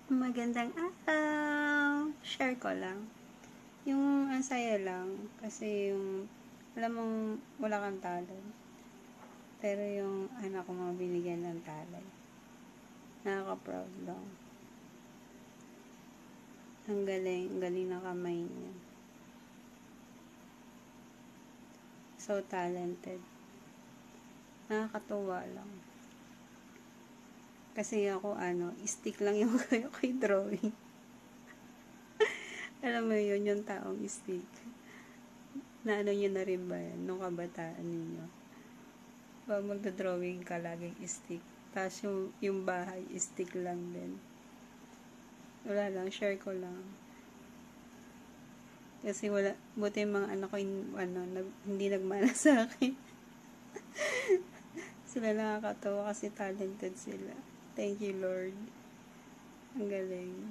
Magandang araw! Share ko lang. Yung ang saya lang, kasi yung, alam mong wala kang talent. Pero yung anak ko mga binigyan ng talent. Nakaka-proud lang. Ang galing ng kamay niya. So talented. Nakakatuwa lang. Kasi ako stick lang yung kay drawing. Alam mo yun, yung taong stick. Na nyo na rin ba yan, nung kabataan ninyo? Pag magdodrawing ka, laging stick. Tapos yung bahay, stick lang din. Wala lang, share ko lang. Kasi buti yung mga anak ko hindi nagmana sa akin. Sila nakakatawa kasi talented sila. Thank you, Lord. Ang galing.